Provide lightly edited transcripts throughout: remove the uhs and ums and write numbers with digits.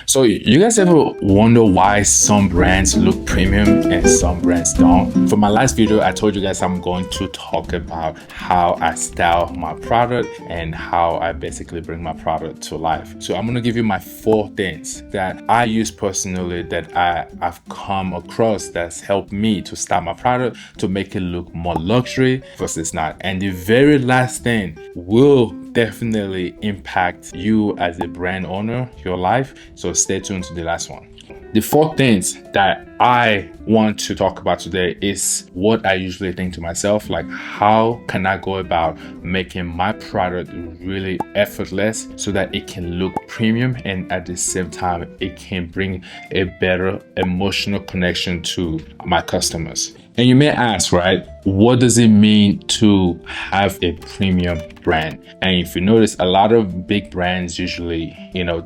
So you guys ever wonder why some brands look premium and some brands don't? For my last video, I told you guys I'm going to talk about how I style my product and how I basically bring my product to life. So I'm going to give you my 4 things that I use personally that I've come across that's helped me to style my product to make it look more luxury versus not. And the very last thing will definitely impact you as a brand owner, your life. So stay tuned to the last one. The 4 things that I want to talk about today is what I usually think to myself, like how can I go about making my product really effortless so that it can look premium and at the same time it can bring a better emotional connection to my customers. And you may ask, right, what does it mean to have a premium brand? And if you notice, a lot of big brands usually,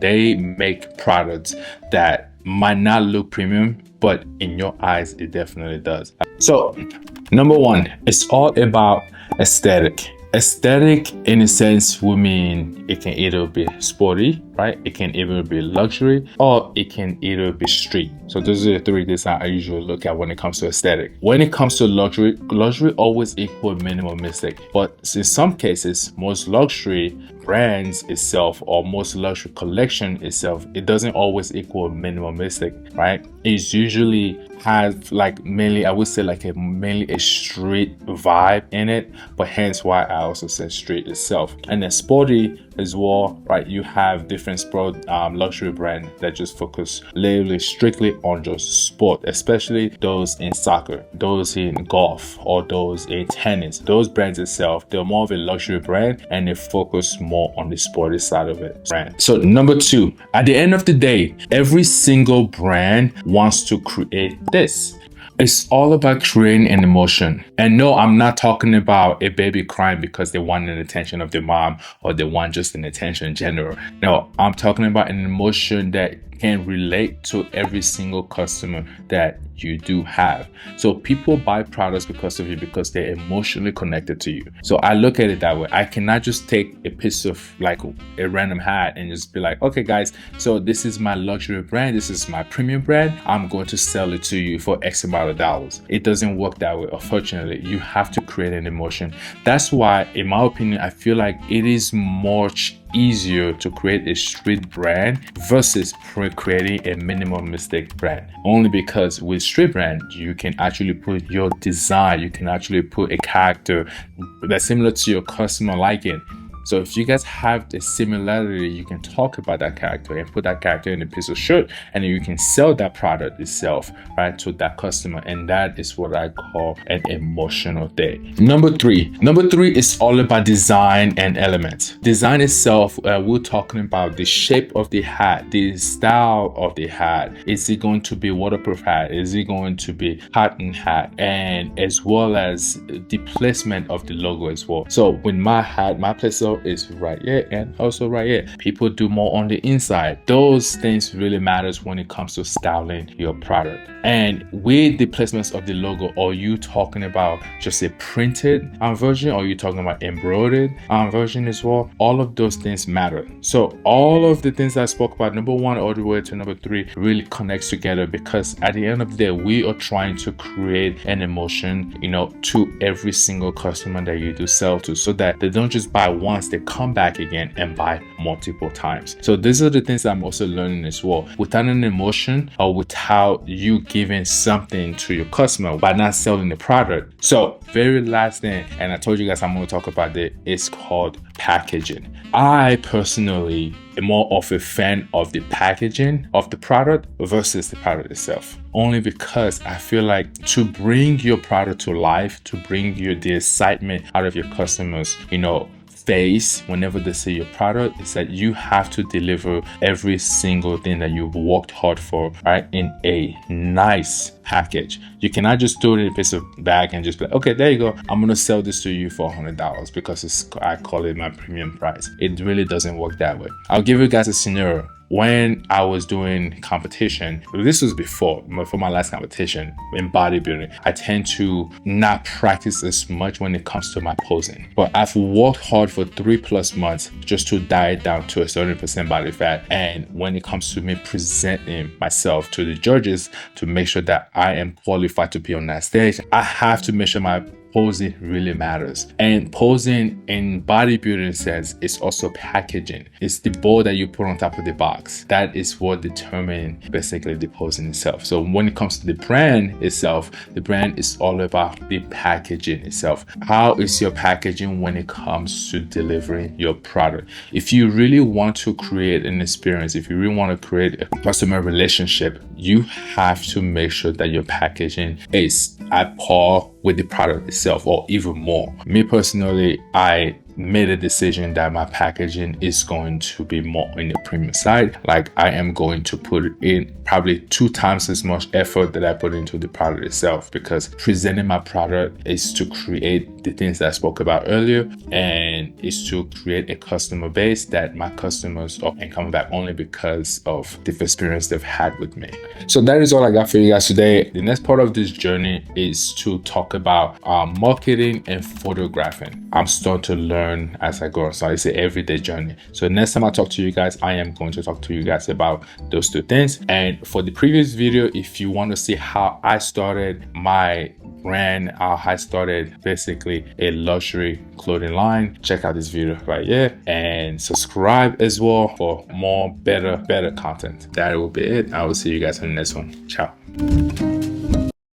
they make products that might not look premium, but in your eyes, it definitely does. So, number 1, it's all about aesthetic. Aesthetic, in a sense, would mean it can either be sporty, right? It can either be luxury, or it can either be street. So those are the 3 things I usually look at when it comes to aesthetic. When it comes to luxury always equals minimalistic. But in some cases, most luxury brands itself or most luxury collection itself, it doesn't always equal minimalistic, right? It's usually has mainly a street vibe in it, but hence why I also said street itself. And then sporty as well, right? You have different sport luxury brands that just focus literally strictly on just sport, especially those in soccer, those in golf, or those in tennis. Those brands itself, they're more of a luxury brand and they focus more on the sporty side of it. Brand. So number 2, at the end of the day, every single brand wants to create this. It's all about creating an emotion. And no, I'm not talking about a baby crying because they want an attention of their mom or they want just an attention in general. No, I'm talking about an emotion that can relate to every single customer that you do have. So people buy products because of you because they're emotionally connected to you. So I look at it that way. I cannot just take a piece of a random hat and just be like, okay guys, so this is my luxury brand, this is my premium brand, I'm going to sell it to you for X amount of dollars. It doesn't work that way. Unfortunately, you have to create an emotion. That's why, in my opinion, I feel like it is much easier to create a street brand versus creating a minimalistic brand, only because with street brand you can actually put your design, you can actually put a character that's similar to your customer liking. So if you guys have a similarity, you can talk about that character and put that character in a piece of shirt, and then you can sell that product itself, right, to that customer. And that is what I call an emotional thing. Number 3 is all about design and elements. Design itself, we're talking about the shape of the hat, the style of the hat. Is it going to be waterproof hat? Is it going to be cotton hat? And as well as the placement of the logo as well. So with my hat, my placement is right here and also right here. People do more on the inside. Those things really matters when it comes to styling your product. And with the placements of the logo, are you talking about just a printed version, or are you talking about embroidered version as well? All of those things matter. So all of the things I spoke about, number 1 all the way to number 3, really connects together, because at the end of the day, we are trying to create an emotion, to every single customer that you do sell to, so that they don't just buy once, they come back again and buy multiple times. So these are the things I'm also learning as well. Without an emotion, or without you giving something to your customer by not selling the product. So very last thing, and I told you guys I'm going to talk about it, is called packaging. I personally am more of a fan of the packaging of the product versus the product itself, only because I feel like to bring your product to life, to bring the excitement out of your customers, face whenever they see your product, is that you have to deliver every single thing that you've worked hard for, right, in a nice package. You cannot just throw it in a piece of bag and just be like, okay, there you go, I'm gonna sell this to you for $100 because I call it my premium price. It really doesn't work that way. I'll give you guys a scenario. when I was doing competition, this was before for my last competition in bodybuilding, I tend to not practice as much when it comes to my posing. But I've worked hard for 3+ months just to diet down to a 30% body fat. And when it comes to me presenting myself to the judges to make sure that I am qualified to be on that stage, I have to make sure my posing really matters. And posing in bodybuilding sense is also packaging. It's the ball that you put on top of the box. That is what determines basically the posing itself. So when it comes to the brand itself, the brand is all about the packaging itself. How is your packaging when it comes to delivering your product? If you really want to create an experience, if you really want to create a customer relationship, you have to make sure that your packaging is at par with the product itself, or even more. Me personally, I made a decision that my packaging is going to be more on the premium side. Like, I am going to put in probably 2 times as much effort that I put into the product itself, because presenting my product is to create the things that I spoke about earlier, and is to create a customer base that my customers are coming back only because of the experience they've had with me. So that is all I got for you guys today. The next part of this journey is to talk about marketing and photographing. I'm starting to learn as I go on. So it's an everyday journey. So next time I talk to you guys, I am going to talk to you guys about those 2 things. And for the previous video, if you want to see how I started my brand, how I started basically a luxury clothing line, check out this video right here, and subscribe as well for more better content. That will be it. I will see you guys in the next one. Ciao.